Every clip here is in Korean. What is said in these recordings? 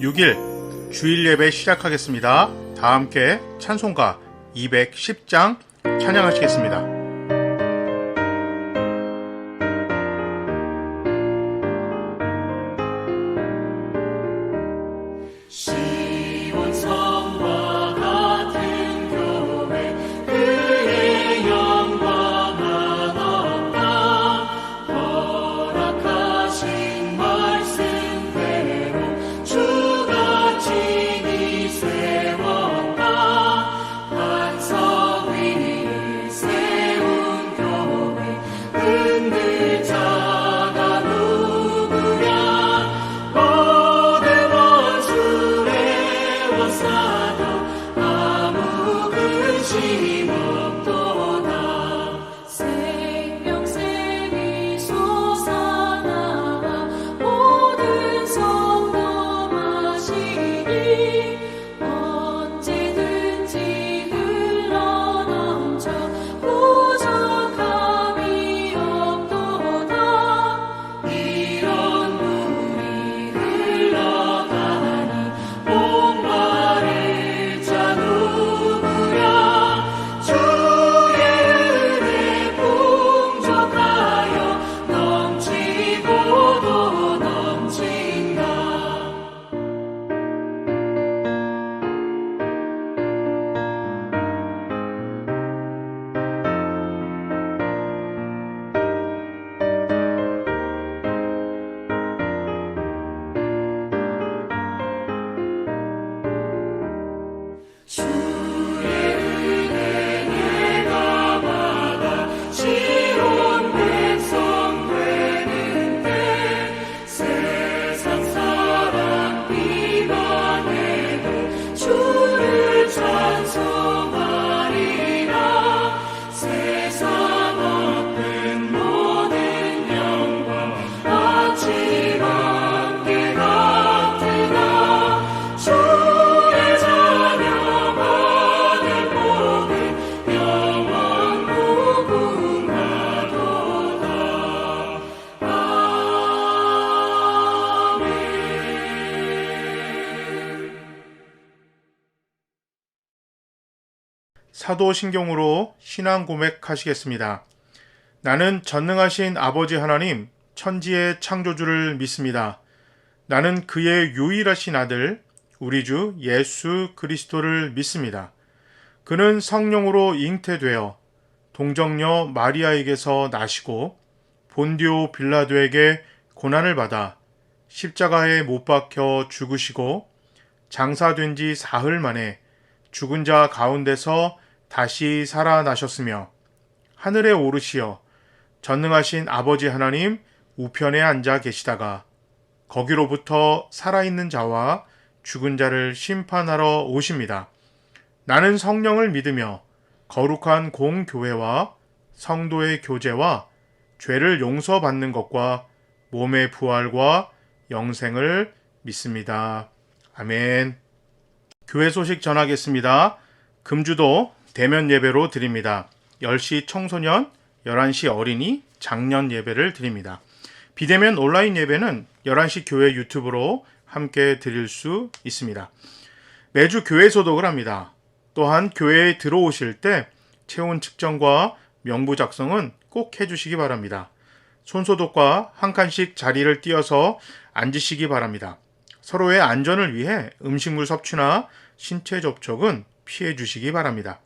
6일 주일 예배 시작하겠습니다. 다 함께 찬송가 210장 찬양하시겠습니다. 사도신경으로 신앙 고백하시겠습니다. 나는 전능하신 아버지 하나님, 천지의 창조주를 믿습니다. 나는 그의 유일하신 아들, 우리 주 예수 그리스도를 믿습니다. 그는 성령으로 잉태되어 동정녀 마리아에게서 나시고 본디오 빌라도에게 고난을 받아 십자가에 못 박혀 죽으시고 장사된 지 사흘 만에 죽은 자 가운데서 다시 살아나셨으며 하늘에 오르시어 전능하신 아버지 하나님 우편에 앉아 계시다가 거기로부터 살아있는 자와 죽은 자를 심판하러 오십니다. 나는 성령을 믿으며 거룩한 공교회와 성도의 교제와 죄를 용서받는 것과 몸의 부활과 영생을 믿습니다. 아멘. 교회 소식 전하겠습니다. 금주도 대면 예배로 드립니다. 10시 청소년, 11시 어린이, 장년 예배를 드립니다. 비대면 온라인 예배는 11시 교회 유튜브로 함께 드릴 수 있습니다. 매주 교회 소독을 합니다. 또한 교회에 들어오실 때 체온 측정과 명부 작성은 꼭 해주시기 바랍니다. 손소독과 한 칸씩 자리를 띄어서 앉으시기 바랍니다. 서로의 안전을 위해 음식물 섭취나 신체 접촉은 피해 주시기 바랍니다.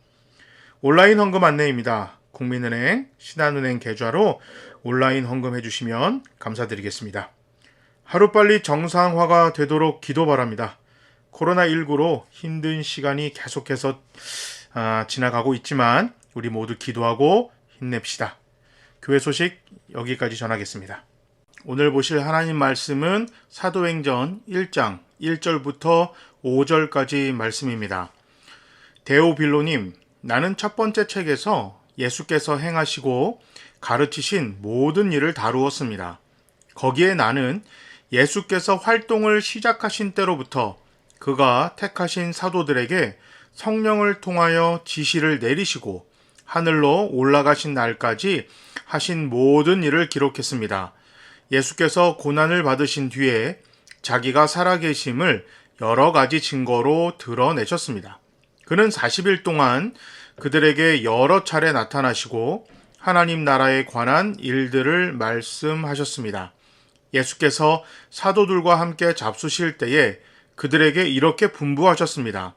온라인 헌금 안내입니다. 국민은행, 신한은행 계좌로 온라인 헌금해 주시면 감사드리겠습니다. 하루빨리 정상화가 되도록 기도 바랍니다. 코로나19로 힘든 시간이 계속해서 지나가고 있지만 우리 모두 기도하고 힘냅시다. 교회 소식 여기까지 전하겠습니다. 오늘 보실 하나님 말씀은 사도행전 1장 1절부터 5절까지 말씀입니다. 데오빌로님, 나는 첫 번째 책에서 예수께서 행하시고 가르치신 모든 일을 다루었습니다. 거기에 나는 예수께서 활동을 시작하신 때로부터 그가 택하신 사도들에게 성령을 통하여 지시를 내리시고 하늘로 올라가신 날까지 하신 모든 일을 기록했습니다. 예수께서 고난을 받으신 뒤에 자기가 살아계심을 여러 가지 증거로 드러내셨습니다. 그는 40일 동안 그들에게 여러 차례 나타나시고 하나님 나라에 관한 일들을 말씀하셨습니다. 예수께서 사도들과 함께 잡수실 때에 그들에게 이렇게 분부하셨습니다.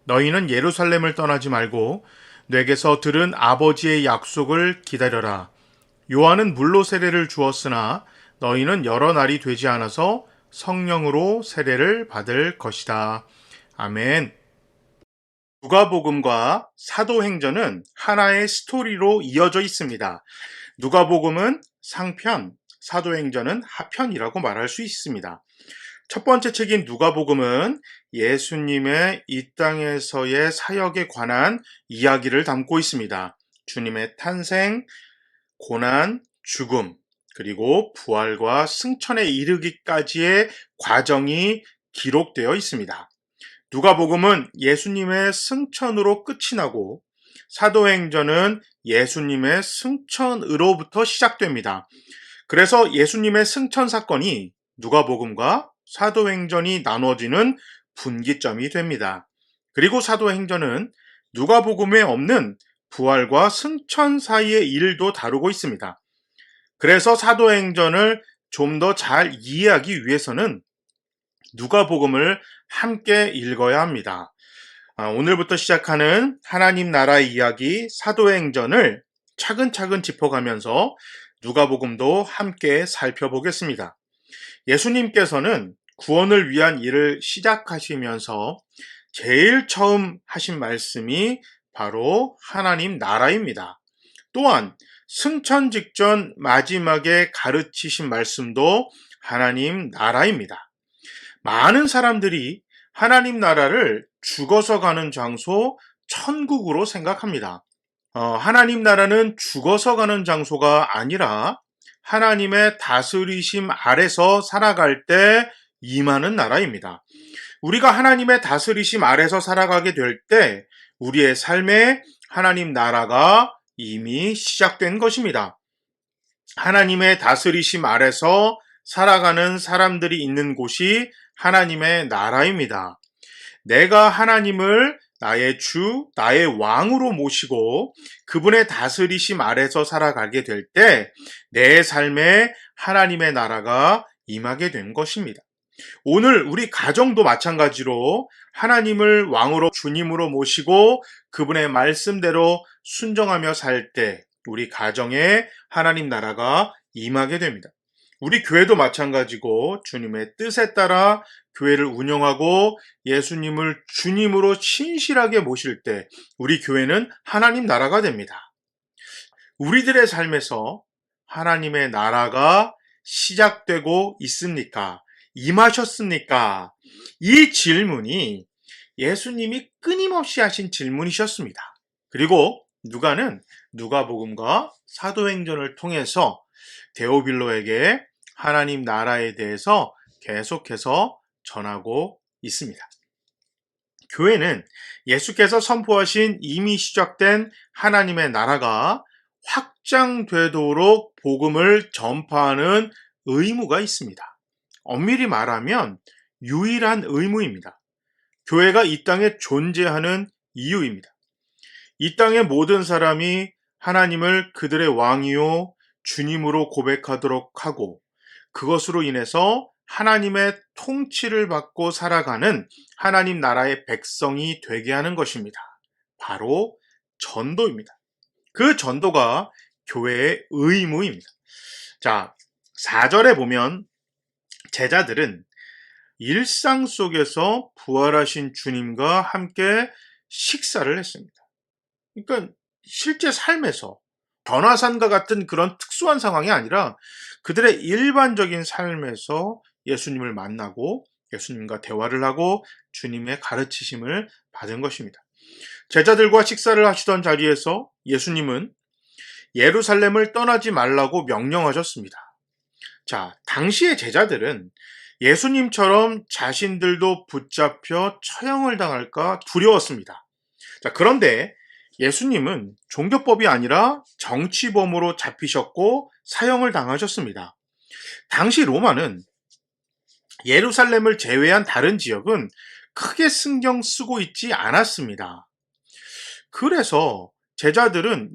너희는 예루살렘을 떠나지 말고 내게서 들은 아버지의 약속을 기다려라. 요한은 물로 세례를 주었으나 너희는 여러 날이 되지 않아서 성령으로 세례를 받을 것이다. 아멘. 누가복음과 사도행전은 하나의 스토리로 이어져 있습니다. 누가복음은 상편, 사도행전은 하편이라고 말할 수 있습니다. 첫 번째 책인 누가복음은 예수님의 이 땅에서의 사역에 관한 이야기를 담고 있습니다. 주님의 탄생, 고난, 죽음, 그리고 부활과 승천에 이르기까지의 과정이 기록되어 있습니다. 누가복음은 예수님의 승천으로 끝이 나고 사도행전은 예수님의 승천으로부터 시작됩니다. 그래서 예수님의 승천 사건이 누가복음과 사도행전이 나눠지는 분기점이 됩니다. 그리고 사도행전은 누가복음에 없는 부활과 승천 사이의 일도 다루고 있습니다. 그래서 사도행전을 좀 더 잘 이해하기 위해서는 누가복음을 함께 읽어야 합니다. 오늘부터 시작하는 하나님 나라의 이야기 사도행전을 차근차근 짚어가면서 누가복음도 함께 살펴보겠습니다. 예수님께서는 구원을 위한 일을 시작하시면서 제일 처음 하신 말씀이 바로 하나님 나라입니다. 또한 승천 직전 마지막에 가르치신 말씀도 하나님 나라입니다. 많은 사람들이 하나님 나라를 죽어서 가는 장소 천국으로 생각합니다. 하나님 나라는 죽어서 가는 장소가 아니라 하나님의 다스리심 아래서 살아갈 때 임하는 나라입니다. 우리가 하나님의 다스리심 아래서 살아가게 될 때 우리의 삶에 하나님 나라가 이미 시작된 것입니다. 하나님의 다스리심 아래서 살아가는 사람들이 있는 곳이 하나님의 나라입니다. 내가 하나님을 나의 주, 나의 왕으로 모시고 그분의 다스리심 아래서 살아가게 될 때 내 삶에 하나님의 나라가 임하게 된 것입니다. 오늘 우리 가정도 마찬가지로 하나님을 왕으로 주님으로 모시고 그분의 말씀대로 순종하며 살 때 우리 가정에 하나님 나라가 임하게 됩니다. 우리 교회도 마찬가지고 주님의 뜻에 따라 교회를 운영하고 예수님을 주님으로 신실하게 모실 때 우리 교회는 하나님 나라가 됩니다. 우리들의 삶에서 하나님의 나라가 시작되고 있습니까? 임하셨습니까? 이 질문이 예수님이 끊임없이 하신 질문이셨습니다. 그리고 누가는 누가복음과 사도행전을 통해서 데오빌로에게 하나님 나라에 대해서 계속해서 전하고 있습니다. 교회는 예수께서 선포하신 이미 시작된 하나님의 나라가 확장되도록 복음을 전파하는 의무가 있습니다. 엄밀히 말하면 유일한 의무입니다. 교회가 이 땅에 존재하는 이유입니다. 이 땅의 모든 사람이 하나님을 그들의 왕이요 주님으로 고백하도록 하고 그것으로 인해서 하나님의 통치를 받고 살아가는 하나님 나라의 백성이 되게 하는 것입니다. 바로 전도입니다. 그 전도가 교회의 의무입니다. 자, 4절에 보면 제자들은 일상 속에서 부활하신 주님과 함께 식사를 했습니다. 그러니까 실제 삶에서 변화산과 같은 그런 특수한 상황이 아니라 그들의 일반적인 삶에서 예수님을 만나고 예수님과 대화를 하고 주님의 가르치심을 받은 것입니다. 제자들과 식사를 하시던 자리에서 예수님은 예루살렘을 떠나지 말라고 명령하셨습니다. 자, 당시의 제자들은 예수님처럼 자신들도 붙잡혀 처형을 당할까 두려웠습니다. 자, 그런데 예수님은 종교법이 아니라 정치범으로 잡히셨고 사형을 당하셨습니다. 당시 로마는 예루살렘을 제외한 다른 지역은 크게 신경 쓰고 있지 않았습니다. 그래서 제자들은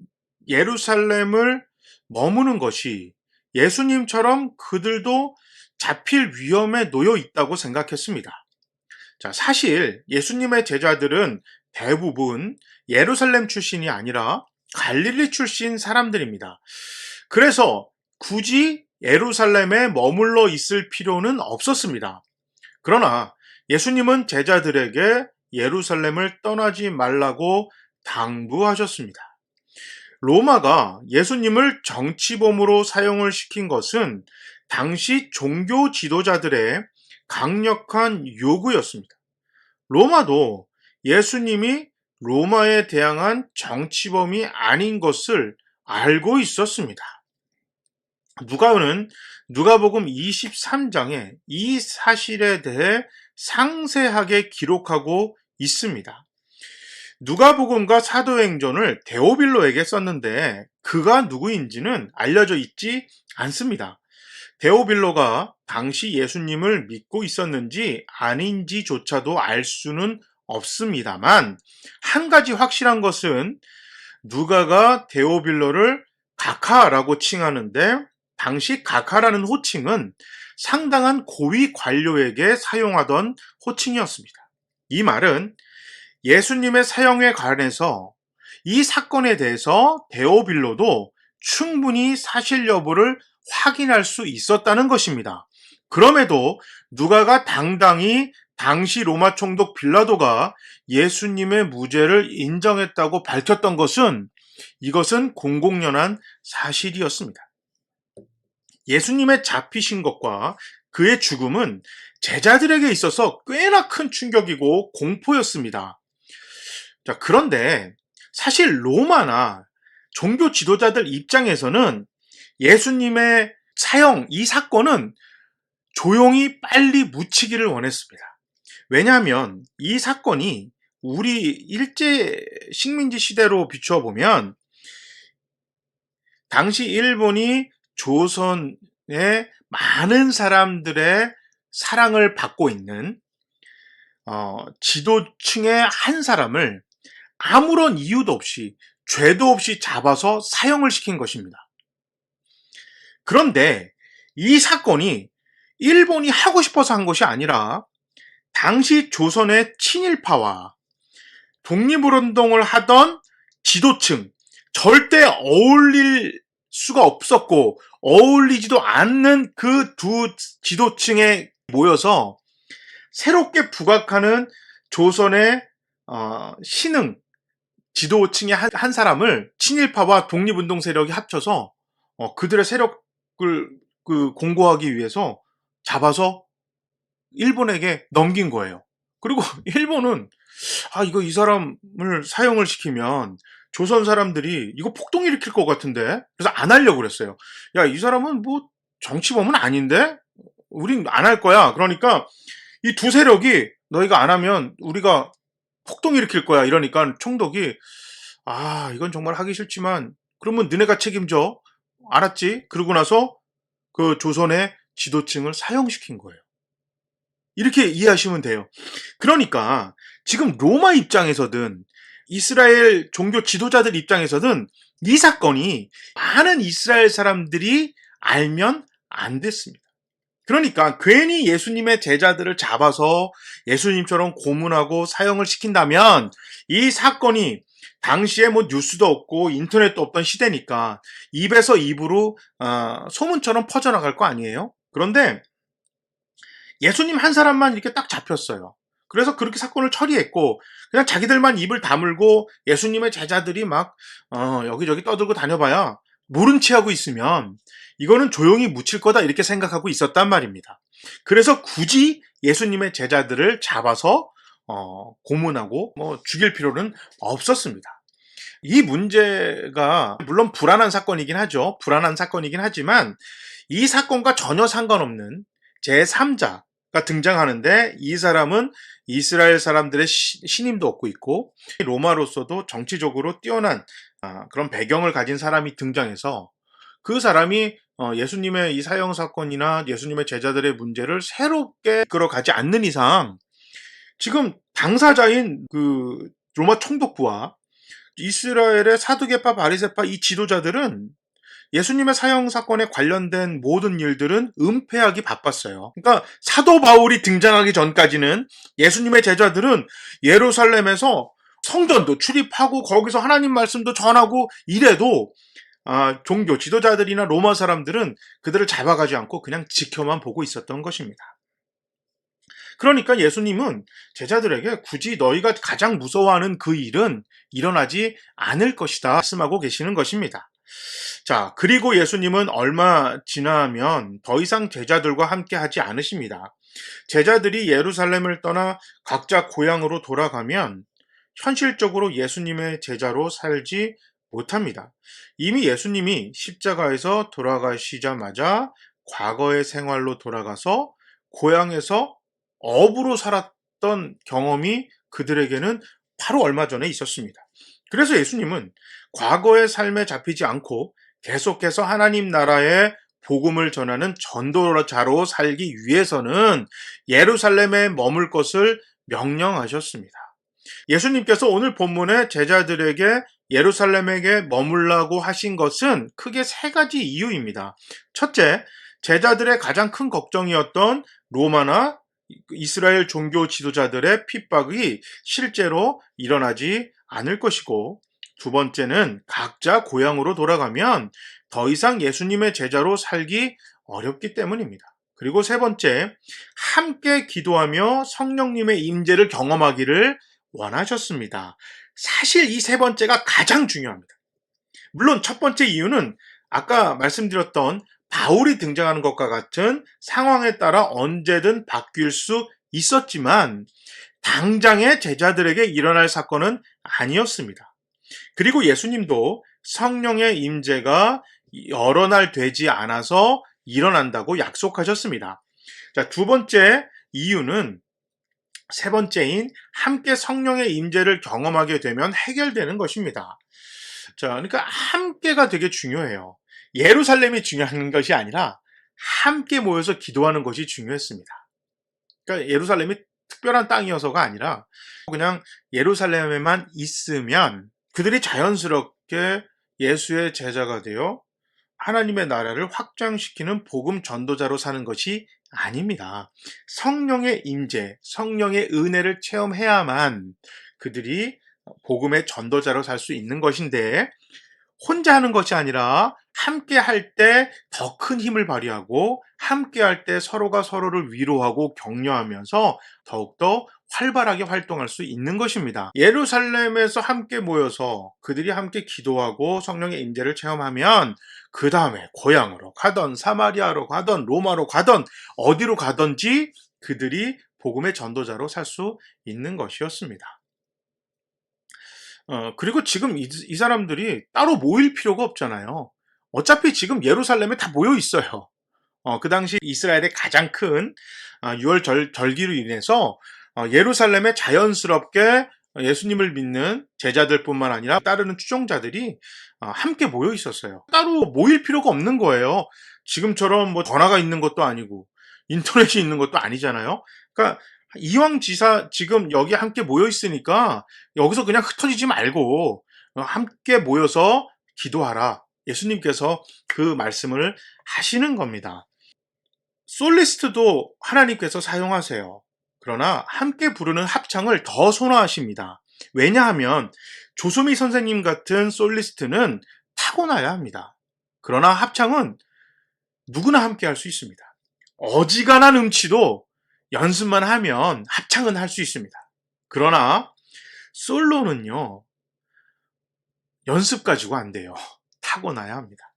예루살렘을 머무는 것이 예수님처럼 그들도 잡힐 위험에 놓여 있다고 생각했습니다. 자, 사실 예수님의 제자들은 대부분 예루살렘 출신이 아니라 갈릴리 출신 사람들입니다. 그래서 굳이 예루살렘에 머물러 있을 필요는 없었습니다. 그러나 예수님은 제자들에게 예루살렘을 떠나지 말라고 당부하셨습니다. 로마가 예수님을 정치범으로 사용을 시킨 것은 당시 종교 지도자들의 강력한 요구였습니다. 로마도 예수님이 로마에 대항한 정치범이 아닌 것을 알고 있었습니다. 누가복음 23장에 이 사실에 대해 상세하게 기록하고 있습니다. 누가복음과 사도행전을 데오빌로에게 썼는데 그가 누구인지는 알려져 있지 않습니다. 데오빌로가 당시 예수님을 믿고 있었는지 아닌지조차도 알 수는 없습니다만 한 가지 확실한 것은 누가가 데오빌로를 각하라고 칭하는데 당시 각하라는 호칭은 상당한 고위 관료에게 사용하던 호칭이었습니다. 이 말은 예수님의 사형에 관해서 이 사건에 대해서 데오빌로도 충분히 사실 여부를 확인할 수 있었다는 것입니다. 그럼에도 누가가 당당히 당시 로마 총독 빌라도가 예수님의 무죄를 인정했다고 밝혔던 것은 이것은 공공연한 사실이었습니다. 예수님의 잡히신 것과 그의 죽음은 제자들에게 있어서 꽤나 큰 충격이고 공포였습니다. 자, 그런데 사실 로마나 종교 지도자들 입장에서는 예수님의 사형, 이 사건은 조용히 빨리 묻히기를 원했습니다. 왜냐하면 이 사건이 우리 일제 식민지 시대로 비추어 보면 당시 일본이 조선의 많은 사람들의 사랑을 받고 있는 지도층의 한 사람을 아무런 이유도 없이 죄도 없이 잡아서 사형을 시킨 것입니다. 그런데 이 사건이 일본이 하고 싶어서 한 것이 아니라 당시 조선의 친일파와 독립운동을 하던 지도층, 절대 어울릴 수가 없었고 어울리지도 않는 그 두 지도층에 모여서 새롭게 부각하는 조선의 신흥 지도층의 한 사람을 친일파와 독립운동 세력이 합쳐서 그들의 세력을 공고하기 위해서 잡아서 일본에게 넘긴 거예요. 그리고 일본은 이 사람을 사형을 시키면 조선 사람들이 이거 폭동 일으킬 것 같은데, 그래서 안 하려고 그랬어요. 야, 이 사람은 뭐 정치범은 아닌데 우린 안 할 거야. 그러니까 이 두 세력이 너희가 안 하면 우리가 폭동 일으킬 거야. 이러니까 총독이 이건 정말 하기 싫지만 그러면 너네가 책임져. 알았지? 그러고 나서 그 조선의 지도층을 사형시킨 거예요. 이렇게 이해하시면 돼요. 그러니까 지금 로마 입장에서든 이스라엘 종교 지도자들 입장에서든 이 사건이 많은 이스라엘 사람들이 알면 안 됐습니다. 그러니까 괜히 예수님의 제자들을 잡아서 예수님처럼 고문하고 사형을 시킨다면 이 사건이 당시에 뭐 뉴스도 없고 인터넷도 없던 시대니까 입에서 입으로 소문처럼 퍼져나갈 거 아니에요? 그런데 예수님 한 사람만 이렇게 딱 잡혔어요. 그래서 그렇게 사건을 처리했고 그냥 자기들만 입을 다물고 예수님의 제자들이 막 여기저기 떠들고 다녀봐야 모른 채 하고 있으면 이거는 조용히 묻힐 거다 이렇게 생각하고 있었단 말입니다. 그래서 굳이 예수님의 제자들을 잡아서 고문하고 죽일 필요는 없었습니다. 이 문제가 물론 불안한 사건이긴 하죠. 불안한 사건이긴 하지만 이 사건과 전혀 상관없는 제3자가 등장하는데 이 사람은 이스라엘 사람들의 신임도 얻고 있고 로마로서도 정치적으로 뛰어난 그런 배경을 가진 사람이 등장해서 그 사람이 예수님의 이 사형 사건이나 예수님의 제자들의 문제를 새롭게 끌어가지 않는 이상 지금 당사자인 그 로마 총독부와 이스라엘의 사두개파, 바리새파 이 지도자들은 예수님의 사형 사건에 관련된 모든 일들은 은폐하기 바빴어요. 그러니까 사도 바울이 등장하기 전까지는 예수님의 제자들은 예루살렘에서 성전도 출입하고 거기서 하나님 말씀도 전하고 이래도 종교 지도자들이나 로마 사람들은 그들을 잡아가지 않고 그냥 지켜만 보고 있었던 것입니다. 그러니까 예수님은 제자들에게 굳이 너희가 가장 무서워하는 그 일은 일어나지 않을 것이다 말씀하고 계시는 것입니다. 자, 그리고 예수님은 얼마 지나면 더 이상 제자들과 함께 하지 않으십니다. 제자들이 예루살렘을 떠나 각자 고향으로 돌아가면 현실적으로 예수님의 제자로 살지 못합니다. 이미 예수님이 십자가에서 돌아가시자마자 과거의 생활로 돌아가서 고향에서 어부로 살았던 경험이 그들에게는 바로 얼마 전에 있었습니다. 그래서 예수님은 과거의 삶에 잡히지 않고 계속해서 하나님 나라의 복음을 전하는 전도자로 살기 위해서는 예루살렘에 머물 것을 명령하셨습니다. 예수님께서 오늘 본문의 제자들에게 예루살렘에게 머물라고 하신 것은 크게 세 가지 이유입니다. 첫째, 제자들의 가장 큰 걱정이었던 로마나 이스라엘 종교 지도자들의 핍박이 실제로 일어나지 않을 것이고, 두 번째는 각자 고향으로 돌아가면 더 이상 예수님의 제자로 살기 어렵기 때문입니다. 그리고 세 번째, 함께 기도하며 성령님의 임재를 경험하기를 원하셨습니다. 사실 이 세 번째가 가장 중요합니다. 물론 첫 번째 이유는 아까 말씀드렸던 바울이 등장하는 것과 같은 상황에 따라 언제든 바뀔 수 있었지만 당장의 제자들에게 일어날 사건은 아니었습니다. 그리고 예수님도 성령의 임재가 여러 날 되지 않아서 일어난다고 약속하셨습니다. 자, 두 번째 이유는 세 번째인 함께 성령의 임재를 경험하게 되면 해결되는 것입니다. 자, 그러니까 함께가 되게 중요해요. 예루살렘이 중요한 것이 아니라 함께 모여서 기도하는 것이 중요했습니다. 그러니까 예루살렘이 특별한 땅이어서가 아니라 그냥 예루살렘에만 있으면 그들이 자연스럽게 예수의 제자가 되어 하나님의 나라를 확장시키는 복음 전도자로 사는 것이 아닙니다. 성령의 임재, 성령의 은혜를 체험해야만 그들이 복음의 전도자로 살 수 있는 것인데 혼자 하는 것이 아니라 함께 할 때 더 큰 힘을 발휘하고 함께 할 때 서로가 서로를 위로하고 격려하면서 더욱더 활발하게 활동할 수 있는 것입니다. 예루살렘에서 함께 모여서 그들이 함께 기도하고 성령의 임재를 체험하면 그 다음에 고향으로 가던 사마리아로 가던 로마로 가던 어디로 가든지 그들이 복음의 전도자로 살 수 있는 것이었습니다. 그리고 지금 이 사람들이 따로 모일 필요가 없잖아요. 어차피 지금 예루살렘에 다 모여 있어요. 그 당시 이스라엘의 가장 큰 유월 절기로 인해서 예루살렘에 자연스럽게 예수님을 믿는 제자들뿐만 아니라 따르는 추종자들이 함께 모여 있었어요. 따로 모일 필요가 없는 거예요. 지금처럼 뭐 전화가 있는 것도 아니고 인터넷이 있는 것도 아니잖아요. 그러니까 이왕지사 지금 여기 함께 모여 있으니까 여기서 그냥 흩어지지 말고 함께 모여서 기도하라. 예수님께서 그 말씀을 하시는 겁니다. 솔리스트도 하나님께서 사용하세요. 그러나 함께 부르는 합창을 더 선호하십니다. 왜냐하면 조소미 선생님 같은 솔리스트는 타고나야 합니다. 그러나 합창은 누구나 함께 할 수 있습니다. 어지간한 음치도 연습만 하면 합창은 할 수 있습니다. 그러나 솔로는요, 연습 가지고 안 돼요. 타고나야 합니다.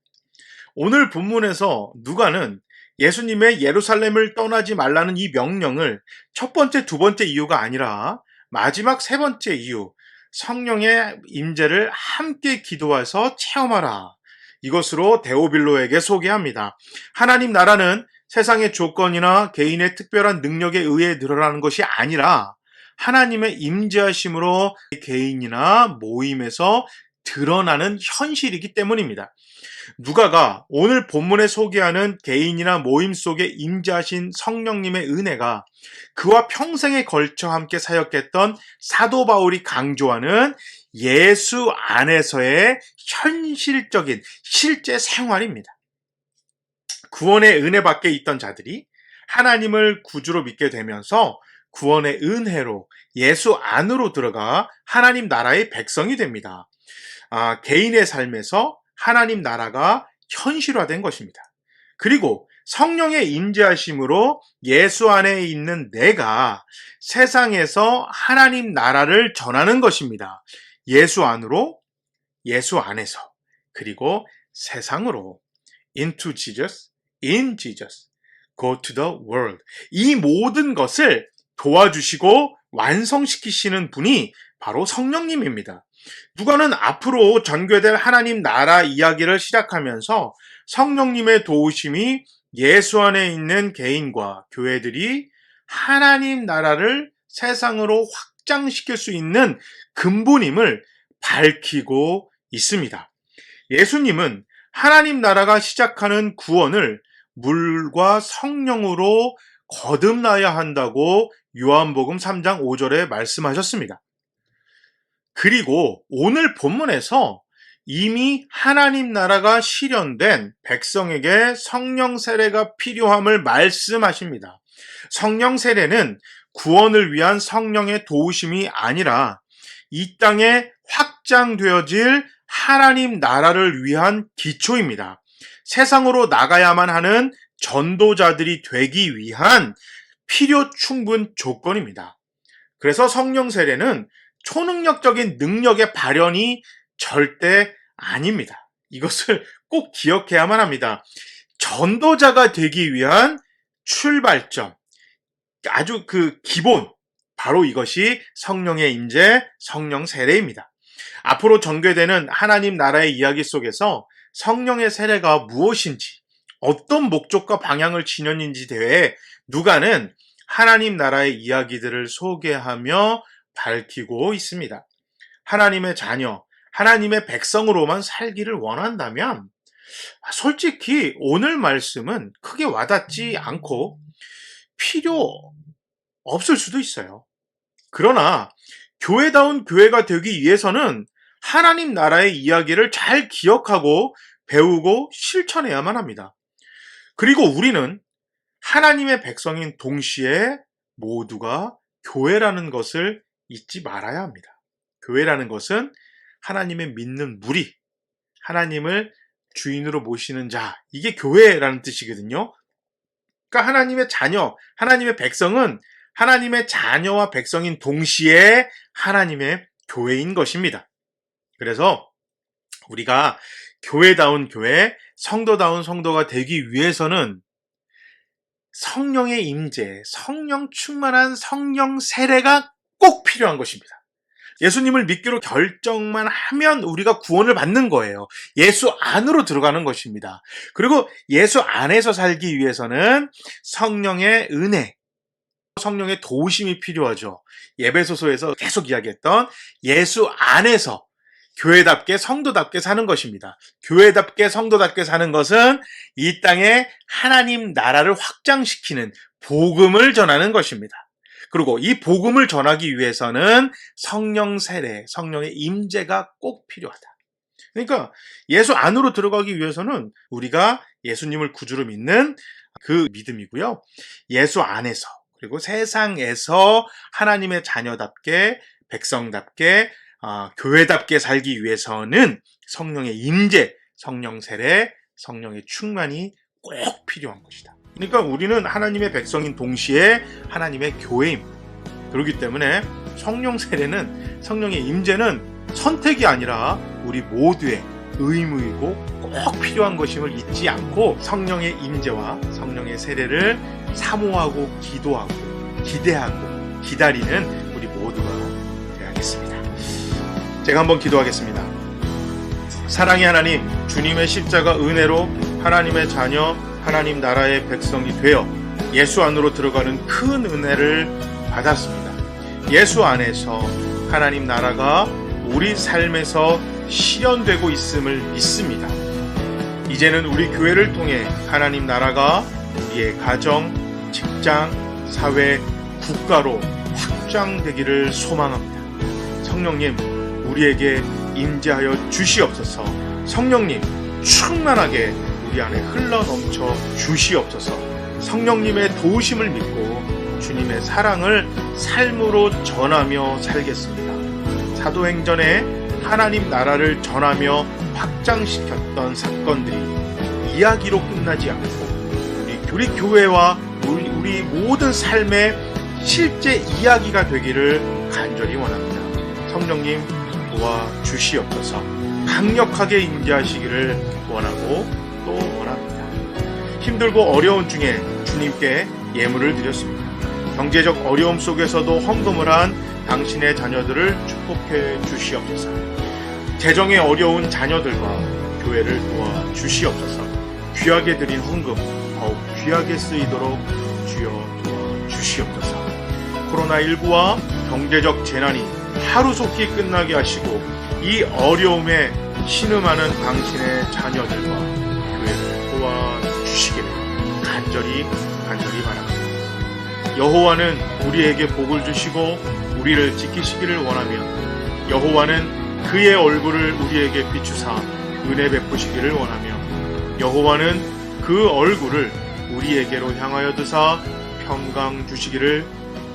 오늘 본문에서 누가는 예수님의 예루살렘을 떠나지 말라는 이 명령을 첫 번째, 두 번째 이유가 아니라 마지막 세 번째 이유, 성령의 임재를 함께 기도해서 체험하라. 이것으로 데오빌로에게 소개합니다. 하나님 나라는 세상의 조건이나 개인의 특별한 능력에 의해 늘어나는 것이 아니라 하나님의 임재하심으로 개인이나 모임에서 드러나는 현실이기 때문입니다. 누가가 오늘 본문에 소개하는 개인이나 모임 속에 임재하신 성령님의 은혜가 그와 평생에 걸쳐 함께 사역했던 사도 바울이 강조하는 예수 안에서의 현실적인 실제 생활입니다. 구원의 은혜 밖에 있던 자들이 하나님을 구주로 믿게 되면서 구원의 은혜로 예수 안으로 들어가 하나님 나라의 백성이 됩니다. 개인의 삶에서 하나님 나라가 현실화된 것입니다. 그리고 성령의 임재하심으로 예수 안에 있는 내가 세상에서 하나님 나라를 전하는 것입니다. 예수 안으로, 예수 안에서, 그리고 세상으로. Into Jesus, in Jesus, go to the world. 이 모든 것을 도와주시고 완성시키시는 분이 바로 성령님입니다. 누가는 앞으로 전개될 하나님 나라 이야기를 시작하면서 성령님의 도우심이 예수 안에 있는 개인과 교회들이 하나님 나라를 세상으로 확장시킬 수 있는 근본임을 밝히고 있습니다. 예수님은 하나님 나라가 시작하는 구원을 물과 성령으로 거듭나야 한다고 요한복음 3장 5절에 말씀하셨습니다. 그리고 오늘 본문에서 이미 하나님 나라가 실현된 백성에게 성령 세례가 필요함을 말씀하십니다. 성령 세례는 구원을 위한 성령의 도우심이 아니라 이 땅에 확장되어질 하나님 나라를 위한 기초입니다. 세상으로 나가야만 하는 전도자들이 되기 위한 필요 충분 조건입니다. 그래서 성령 세례는 초능력적인 능력의 발현이 절대 아닙니다. 이것을 꼭 기억해야만 합니다. 전도자가 되기 위한 출발점, 아주 그 기본, 바로 이것이 성령의 임재, 성령 세례입니다. 앞으로 전개되는 하나님 나라의 이야기 속에서 성령의 세례가 무엇인지, 어떤 목적과 방향을 지녔는지 대해 누가는 하나님 나라의 이야기들을 소개하며 밝히고 있습니다. 하나님의 자녀, 하나님의 백성으로만 살기를 원한다면 솔직히 오늘 말씀은 크게 와닿지 않고 필요 없을 수도 있어요. 그러나 교회다운 교회가 되기 위해서는 하나님 나라의 이야기를 잘 기억하고 배우고 실천해야만 합니다. 그리고 우리는 하나님의 백성인 동시에 모두가 교회라는 것을 잊지 말아야 합니다. 교회라는 것은 하나님의 믿는 무리, 하나님을 주인으로 모시는 자, 이게 교회라는 뜻이거든요. 그러니까 하나님의 자녀, 하나님의 백성은 하나님의 자녀와 백성인 동시에 하나님의 교회인 것입니다. 그래서 우리가 교회다운 교회, 성도다운 성도가 되기 위해서는 성령의 임재, 성령 충만한 성령 세례가 꼭 필요한 것입니다. 예수님을 믿기로 결정만 하면 우리가 구원을 받는 거예요. 예수 안으로 들어가는 것입니다. 그리고 예수 안에서 살기 위해서는 성령의 은혜, 성령의 도우심이 필요하죠. 에베소서에서 계속 이야기했던 예수 안에서 교회답게 성도답게 사는 것입니다. 교회답게 성도답게 사는 것은 이 땅에 하나님 나라를 확장시키는 복음을 전하는 것입니다. 그리고 이 복음을 전하기 위해서는 성령 세례, 성령의 임재가 꼭 필요하다. 그러니까 예수 안으로 들어가기 위해서는 우리가 예수님을 구주로 믿는 그 믿음이고요. 예수 안에서, 그리고 세상에서 하나님의 자녀답게, 백성답게, 교회답게 살기 위해서는 성령의 임재, 성령 세례, 성령의 충만이 꼭 필요한 것이다. 그러니까 우리는 하나님의 백성인 동시에 하나님의 교회입니다. 그렇기 때문에 성령 세례는, 성령의 임재는 선택이 아니라 우리 모두의 의무이고 꼭 필요한 것임을 잊지 않고 성령의 임재와 성령의 세례를 사모하고 기도하고 기대하고 기다리는 우리 모두가 되어야겠습니다. 제가 한번 기도하겠습니다. 사랑의 하나님, 주님의 십자가 은혜로 하나님의 자녀, 하나님 나라의 백성이 되어 예수 안으로 들어가는 큰 은혜를 받았습니다. 예수 안에서 하나님 나라가 우리 삶에서 실현되고 있음을 믿습니다. 이제는 우리 교회를 통해 하나님 나라가 우리의 가정, 직장, 사회, 국가로 확장되기를 소망합니다. 성령님, 우리에게 임재하여 주시옵소서. 성령님, 충만하게 우리 안에 흘러넘쳐 주시옵소서. 성령님의 도우심을 믿고 주님의 사랑을 삶으로 전하며 살겠습니다. 사도행전에 하나님 나라를 전하며 확장시켰던 사건들이 이야기로 끝나지 않고 우리 교회와 우리 모든 삶의 실제 이야기가 되기를 간절히 원합니다. 성령님 도와주시옵소서. 강력하게 임재하시기를 원하고 또 원합니다. 힘들고 어려운 중에 주님께 예물을 드렸습니다. 경제적 어려움 속에서도 헌금을 한 당신의 자녀들을 축복해 주시옵소서. 재정에 어려운 자녀들과 교회를 도와주시옵소서. 귀하게 드린 헌금 더욱 귀하게 쓰이도록 주여 도와주시옵소서. 코로나19와 경제적 재난이 하루속히 끝나게 하시고 이 어려움에 신음하는 당신의 자녀들과 교회를 도와주시기를 간절히 바랍니다. 여호와는 우리에게 복을 주시고 우리를 지키시기를 원하며 여호와는 그의 얼굴을 우리에게 비추사 은혜 베푸시기를 원하며 여호와는 그 얼굴을 우리에게로 향하여 드사 평강 주시기를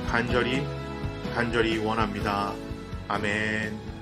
간절히 원합니다. 아멘.